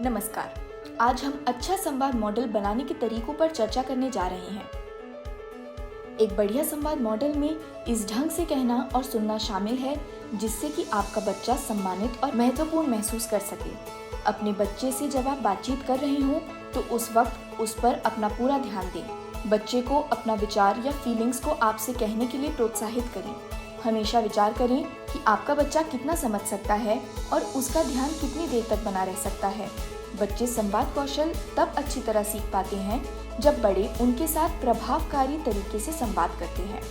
नमस्कार। आज हम अच्छा संवाद मॉडल बनाने के तरीकों पर चर्चा करने जा रहे हैं। एक बढ़िया संवाद मॉडल में इस ढंग से कहना और सुनना शामिल है जिससे कि आपका बच्चा सम्मानित और महत्वपूर्ण महसूस कर सके। अपने बच्चे से जब आप बातचीत कर रहे हो तो उस वक्त उस पर अपना पूरा ध्यान दें। बच्चे को अपना विचार या फीलिंग्स को आपसे कहने के लिए प्रोत्साहित करें। हमेशा विचार करें कि आपका बच्चा कितना समझ सकता है और उसका ध्यान कितनी देर तक बना रह सकता है। बच्चे संवाद कौशल तब अच्छी तरह सीख पाते हैं जब बड़े उनके साथ प्रभावकारी तरीके से संवाद करते हैं।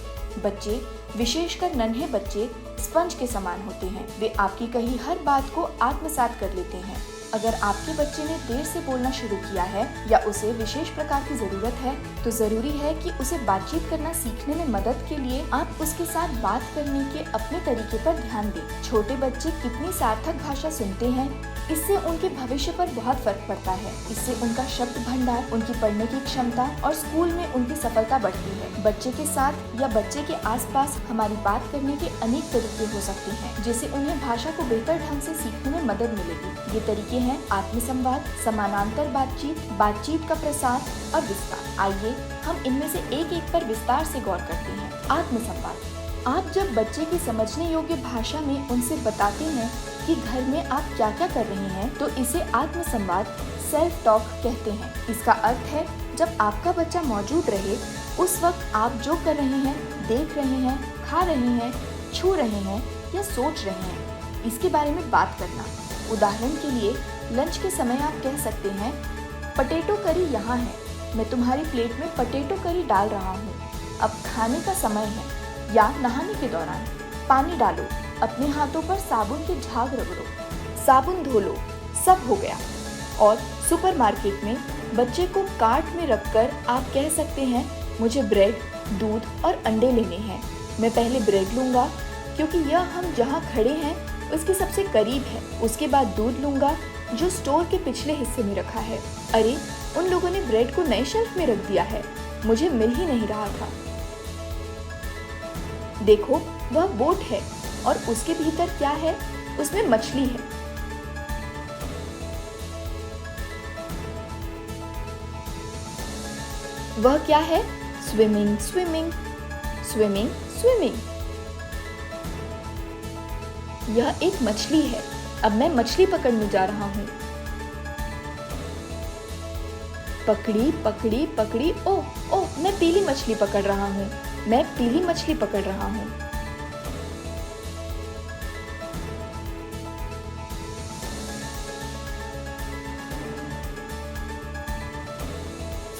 बच्चे, विशेषकर नन्हे बच्चे, स्पंज के समान होते हैं। वे आपकी कही हर बात को आत्मसात कर लेते हैं। अगर आपके बच्चे ने देर से बोलना शुरू किया है या उसे विशेष प्रकार की जरूरत है, तो जरूरी है कि उसे बातचीत करना सीखने में मदद के लिए आप उसके साथ बात करने के अपने तरीके पर ध्यान दें। छोटे बच्चे कितनी सार्थक भाषा सुनते हैं, इससे उनके भविष्य पर बहुत फर्क पड़ता है। इससे उनका शब्द भंडार, उनकी पढ़ने की क्षमता और स्कूल में उनकी सफलता बढ़ती है। बच्चे के साथ या बच्चे के आसपास हमारी बात करने के अनेक तरीके हो सकते हैं, जिससे उन्हें भाषा को बेहतर ढंग से सीखने में मदद मिलेगी। ये तरीके हैं आत्मसंवाद, समानांतर बातचीत, बातचीत का प्रसार और विस्तार। आइए हम इनमें से एक एक पर विस्तार से गौर करते हैं। आत्मसंवाद। आप जब बच्चे की समझने योग्य भाषा में उनसे बताते हैं कि घर में आप क्या क्या कर रहे हैं, तो इसे आत्मसंवाद, सेल्फ टॉक कहते हैं। इसका अर्थ है जब आपका बच्चा मौजूद रहे, उस वक्त आप जो कर रहे हैं, देख रहे हैं, खा रहे हैं, छू रहे हैं या सोच रहे हैं, इसके बारे में बात करना। उदाहरण के लिए लंच के समय आप कह सकते हैं, पटेटो करी यहाँ है, मैं तुम्हारी प्लेट में पटेटो करी डाल रहा हूँ, अब खाने का समय है। या नहाने के दौरान, पानी डालो, अपने हाथों पर साबुन के झाग रगड़ो, साबुन धो लो, सब हो गया। और सुपरमार्केट में बच्चे को कार्ट में रखकर आप कह सकते हैं, मुझे ब्रेड, दूध और अंडे लेने हैं, मैं पहले ब्रेड लूँगा क्योंकि यह हम जहाँ खड़े हैं उसके सबसे करीब है, उसके बाद दूध लूँगा जो स्टोर के पिछले हिस्से में रखा है। अरे, उन लोगों ने ब्रेड को नए शेल्फ में रख दिया है, मुझे मिल ही नहीं रहा था। देखो, वह बोट है और उसके भीतर क्या है, उसमें मछली है। वह क्या है? Swimming, swimming, swimming, swimming. यह एक मछली है, अब मैं मछली पकड़ने जा रहा हूँ। पकड़ी, पकड़ी, पकड़ी, ओह ओह, मैं पीली मछली पकड़ रहा हूँ, मैं पीली मछली पकड़ रहा हूँ।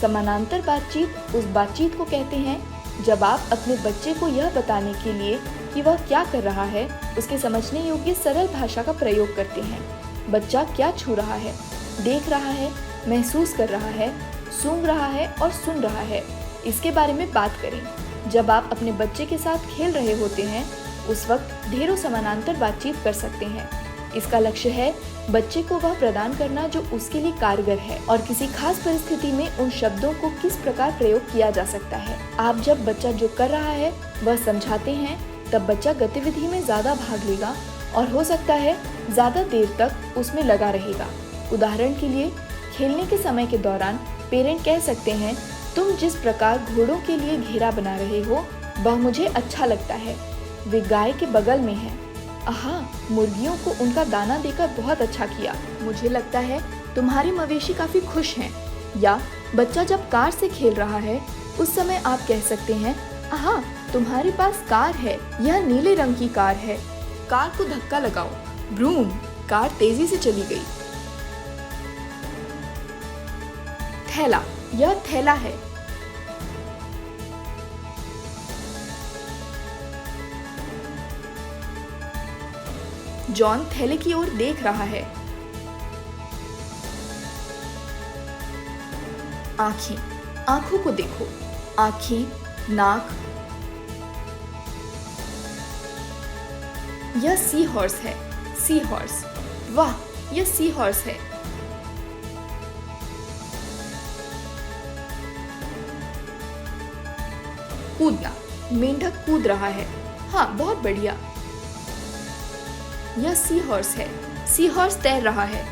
समानांतर बातचीत उस बातचीत को कहते हैं जब आप अपने बच्चे को यह बताने के लिए कि वह क्या कर रहा है, उसके समझने योग्य सरल भाषा का प्रयोग करते हैं। बच्चा क्या छू रहा है, देख रहा है, महसूस कर रहा है, सूंघ रहा है और सुन रहा है, इसके बारे में बात करें। जब आप अपने बच्चे के साथ खेल रहे होते हैं, उस वक्त ढेरों समानांतर बातचीत कर सकते हैं। इसका लक्ष्य है बच्चे को वह प्रदान करना जो उसके लिए कारगर है और किसी खास परिस्थिति में उन शब्दों को किस प्रकार प्रयोग किया जा सकता है। आप जब बच्चा जो कर रहा है वह समझाते हैं, तब बच्चा गतिविधि में ज्यादा भाग लेगा और हो सकता है ज्यादा देर तक उसमें लगा रहेगा। उदाहरण के लिए, खेलने के समय के दौरान पेरेंट कह सकते हैं, तुम जिस प्रकार घोड़ों के लिए घेरा बना रहे हो वह मुझे अच्छा लगता है, वे गाय के बगल में है। आहा, मुर्गियों को उनका दाना देकर बहुत अच्छा किया, मुझे लगता है तुम्हारे मवेशी काफी खुश हैं। या बच्चा जब कार से खेल रहा है, उस समय आप कह सकते हैं, आहा, तुम्हारे पास कार है, यह नीले रंग की कार है, कार को धक्का लगाओ, ब्रूम, कार तेजी से चली गई। थैला, यह थैला है। जॉन थैले की ओर देख रहा है। आँखें, आँखों को देखो, आँखें, नाक। यह सी हॉर्स है, सी हॉर्स, वाह, यह सी हॉर्स है। कूदना, मेंढक कूद रहा है, हाँ, बहुत बढ़िया। यह सी हॉर्स है, सी हॉर्स तैर रहा है।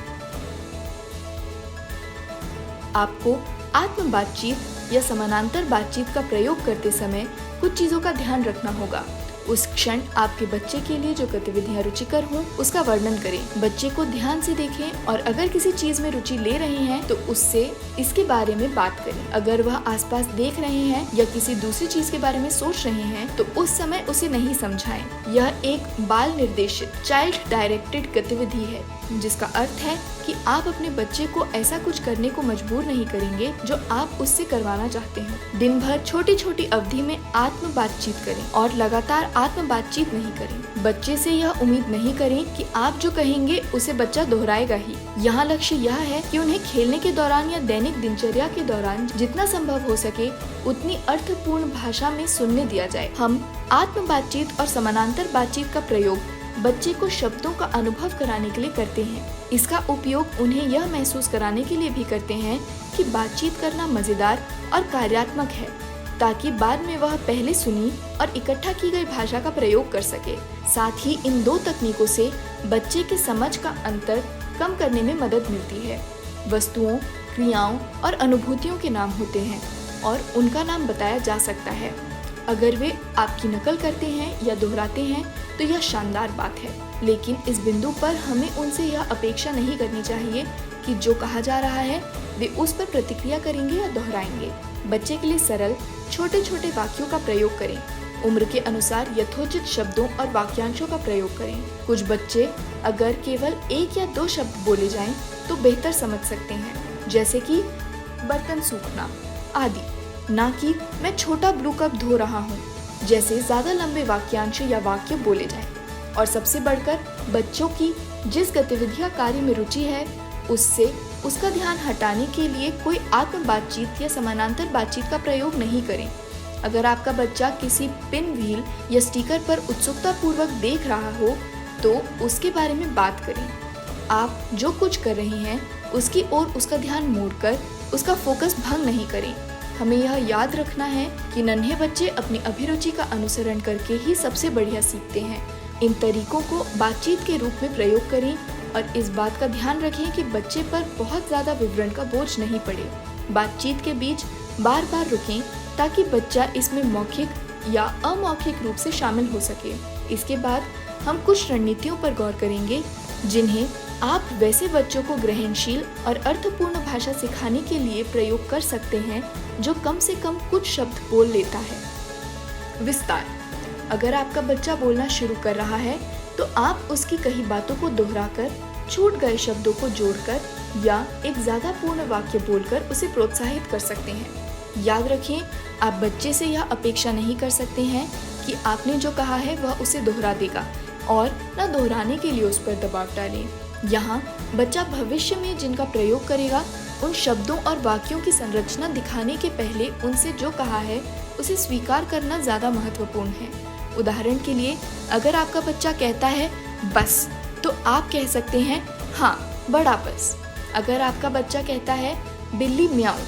आपको आत्म बातचीत या समानांतर बातचीत का प्रयोग करते समय कुछ चीजों का ध्यान रखना होगा। उस क्षण आपके बच्चे के लिए जो गतिविधियां रुचिकर हों उसका वर्णन करें। बच्चे को ध्यान से देखें और अगर किसी चीज में रुचि ले रहे हैं तो उससे इसके बारे में बात करें। अगर वह आसपास देख रहे हैं या किसी दूसरी चीज के बारे में सोच रहे हैं तो उस समय उसे नहीं समझाएं। यह एक बाल निर्देशित चाइल्ड डायरेक्टेड गतिविधि है, जिसका अर्थ है कि आप अपने बच्चे को ऐसा कुछ करने को मजबूर नहीं करेंगे जो आप उससे करवाना चाहते हो। दिन भर छोटी छोटी अवधि में आत्म बातचीत करें और लगातार आत्म बातचीत नहीं करें। बच्चे से यह उम्मीद नहीं करें कि आप जो कहेंगे उसे बच्चा दोहराएगा ही। यहाँ लक्ष्य यह है कि उन्हें खेलने के दौरान या दैनिक दिनचर्या के दौरान जितना संभव हो सके उतनी अर्थपूर्ण भाषा में सुनने दिया जाए। हम आत्म बातचीत और समानांतर बातचीत का प्रयोग बच्चे को शब्दों का अनुभव कराने के लिए करते हैं। इसका उपयोग उन्हें यह महसूस कराने के लिए भी करते हैं कि बातचीत करना मजेदार और कार्यात्मक है, ताकि बाद में वह पहले सुनी और इकट्ठा की गई भाषा का प्रयोग कर सके। साथ ही इन दो तकनीकों से बच्चे के समझ का अंतर कम करने में मदद मिलती है। वस्तुओं, क्रियाओं और अनुभूतियों के नाम होते हैं और उनका नाम बताया जा सकता है। अगर वे आपकी नकल करते हैं या दोहराते हैं तो यह शानदार बात है, लेकिन इस बिंदु पर हमें उनसे यह अपेक्षा नहीं करनी चाहिए कि जो कहा जा रहा है वे उस पर प्रतिक्रिया करेंगे या दोहराएंगे। बच्चे के लिए सरल छोटे छोटे वाक्यों का प्रयोग करें। उम्र के अनुसार यथोचित शब्दों और वाक्यांशों का प्रयोग करें। कुछ बच्चे अगर केवल एक या दो शब्द बोले जाएं तो बेहतर समझ सकते हैं, जैसे कि बर्तन सूखना आदि, ना कि मैं छोटा ब्लू कप धो रहा हूँ जैसे ज्यादा लंबे वाक्यांश या वाक्य बोले जाएं। और सबसे बढ़कर बच्चों की जिस गतिविधियां कार्य में रुचि है उससे उसका ध्यान हटाने के लिए कोई आत्म बातचीत या समानांतर बातचीत का प्रयोग नहीं करें। अगर आपका बच्चा किसी पिन व्हील या स्टिकर पर उत्सुकता पूर्वक देख रहा हो तो उसके बारे में बात करें। आप जो कुछ कर रहे हैं उसकी ओर उसका ध्यान मोड़कर उसका फोकस भंग नहीं करें। हमें यह याद रखना है कि नन्हे बच्चे अपनी अभिरुचि का अनुसरण करके ही सबसे बढ़िया सीखते हैं। इन तरीकों को बातचीत के रूप में प्रयोग करें और इस बात का ध्यान रखें कि बच्चे पर बहुत ज्यादा विवरण का बोझ नहीं पड़े। बातचीत के बीच बार बार रुकें ताकि बच्चा इसमें मौखिक या अमौखिक रूप से शामिल हो सके। इसके बाद हम कुछ रणनीतियों पर गौर करेंगे जिन्हें आप वैसे बच्चों को ग्रहणशील और अर्थपूर्ण भाषा सिखाने के लिए प्रयोग कर सकते हैं जो कम से कम कुछ शब्द बोल लेता है। विस्तार। अगर आपका बच्चा बोलना शुरू कर रहा है तो आप उसकी कही बातों को दोहराकर, छूट गए शब्दों को जोड़कर या एक ज्यादा पूर्ण वाक्य बोलकर उसे प्रोत्साहित कर सकते हैं। याद रखें, आप बच्चे से यह अपेक्षा नहीं कर सकते हैं कि आपने जो कहा है वह उसे दोहरा देगा और न दोहराने के लिए उस पर दबाव डालें। यहाँ बच्चा भविष्य में जिनका प्रयोग करेगा उन शब्दों और वाक्यों की संरचना दिखाने के पहले उनसे जो कहा है उसे स्वीकार करना ज्यादा महत्वपूर्ण है। उदाहरण के लिए, अगर आपका बच्चा कहता है बस, तो आप कह सकते हैं हाँ बड़ा बस। अगर आपका बच्चा कहता है बिल्ली म्याऊं,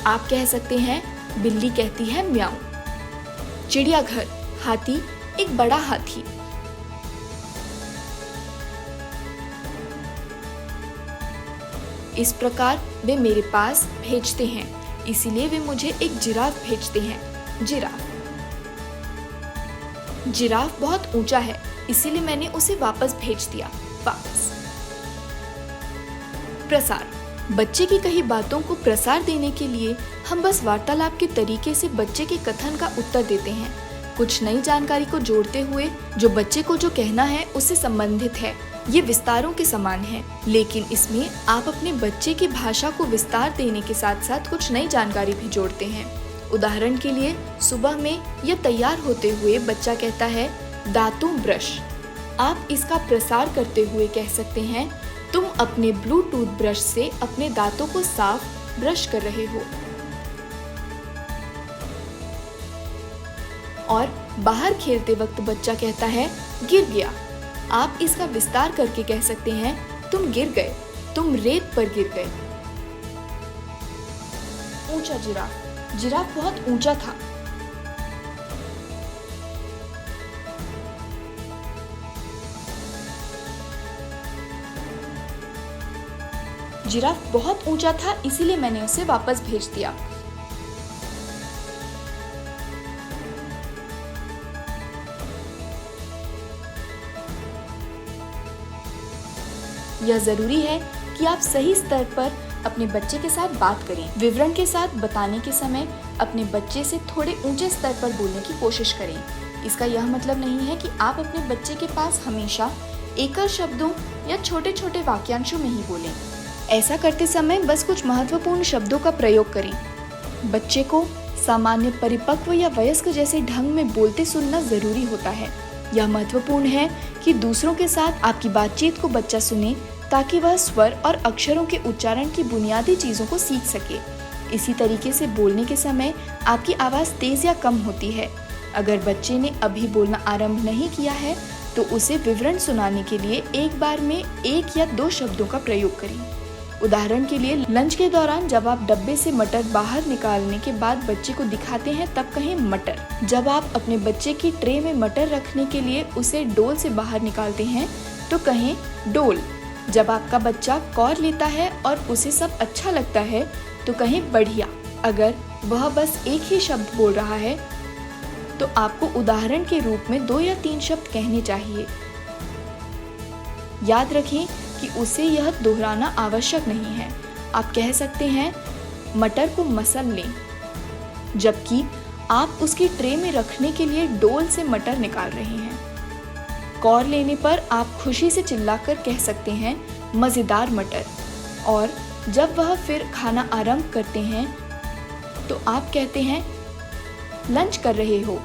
आप कह सकते हैं बिल्ली कहती है म्याऊं। चिड़ियाघर, हाथी, एक बड़ा हाथी। इस प्रकार वे मेरे पास भेजते हैं, इसीलिए वे मुझे एक जिराफ भेजते हैं। जिराफ। जिराफ बहुत ऊंचा है, इसीलिए मैंने उसे वापस भेज दिया। वापस। प्रसार। बच्चे की कही बातों को प्रसार देने के लिए हम बस वार्तालाप के तरीके से बच्चे के कथन का उत्तर देते हैं, कुछ नई जानकारी को जोड़ते हुए जो बच्चे को जो कहना है उससे संबंधित है। ये विस्तारों के समान है, लेकिन इसमें आप अपने बच्चे की भाषा को विस्तार देने के साथ साथ कुछ नई जानकारी भी जोड़ते हैं। उदाहरण के लिए, सुबह में या तैयार होते हुए बच्चा कहता है दांतों ब्रश। आप इसका प्रसार करते हुए कह सकते हैं तुम अपने ब्लूटूथ ब्रश से अपने दांतों को साफ ब्रश कर रहे हो। और बाहर खेलते वक्त बच्चा कहता है गिर गया। आप इसका विस्तार करके कह सकते हैं तुम गिर गए, तुम रेत पर गिर गए। ऊंचा जिराफ। जिराफ बहुत ऊंचा था। जिराफ बहुत ऊंचा था, इसीलिए मैंने उसे वापस भेज दिया। यह जरूरी है कि आप सही स्तर पर अपने बच्चे के साथ बात करें। विवरण के साथ बताने के समय अपने बच्चे से थोड़े ऊंचे स्तर पर बोलने की कोशिश करें। इसका यह मतलब नहीं है कि आप अपने बच्चे के पास हमेशा एकल शब्दों या छोटे छोटे वाक्यांशों में ही बोलें। ऐसा करते समय बस कुछ महत्वपूर्ण शब्दों का प्रयोग करें। बच्चे को सामान्य परिपक्व या वयस्क जैसे ढंग में बोलते सुनना जरूरी होता है। यह महत्वपूर्ण है कि दूसरों के साथ आपकी बातचीत को बच्चा सुने, ताकि वह स्वर और अक्षरों के उच्चारण की बुनियादी चीजों को सीख सके। इसी तरीके से बोलने के समय आपकी आवाज तेज या कम होती है। अगर बच्चे ने अभी बोलना आरंभ नहीं किया है तो उसे विवरण सुनाने के लिए एक बार में 1 या 2 शब्दों का प्रयोग करें। उदाहरण के लिए, लंच के दौरान जब आप डब्बे से मटर बाहर निकालने के बाद बच्चे को दिखाते हैं तब कहें मटर। जब आप अपने बच्चे की ट्रे में मटर रखने के लिए उसे डोल से बाहर निकालते हैं तो कहें डोल। जब आपका बच्चा कौर लेता है और उसे सब अच्छा लगता है तो कहें बढ़िया। अगर वह बस एक ही शब्द बोल रहा है तो आपको उदाहरण के रूप में 2 या 3 शब्द कहने चाहिए। याद रखें कि उसे यह दोहराना आवश्यक नहीं है। आप कह सकते हैं मटर को मसल लें, जबकि आप उसकी ट्रे में रखने के लिए डोल से मटर निकाल रहे हैं। कौर लेने पर आप खुशी से चिल्लाकर कह सकते हैं मजेदार मटर। और जब वह फिर खाना आरंभ करते हैं तो आप कहते हैं लंच कर रहे हो।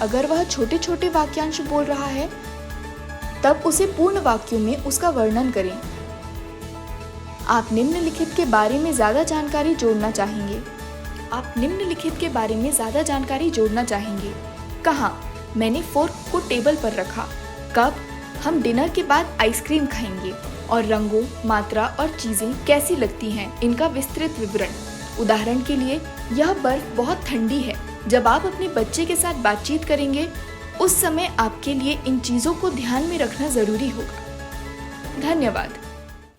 अगर वह छोटे छोटे वाक्यांश बोल रहा है तब उसे पूर्ण वाक्यों में उसका वर्णन करें। आप निम्नलिखित के बारे में ज्यादा जानकारी जोड़ना चाहेंगे। कहाँ? मैंने फोर्क को टेबल पर रखा। कब? हम डिनर के बाद आइसक्रीम खाएंगे। और रंगों, मात्रा और चीजें कैसी लगती हैं, इनका विस्तृत विवरण। उदाहरण के लिए, यह बर्फ बहुत ठंडी है। जब आप अपने बच्चे के साथ बातचीत करेंगे उस समय आपके लिए इन चीजों को ध्यान में रखना जरूरी होगा। धन्यवाद।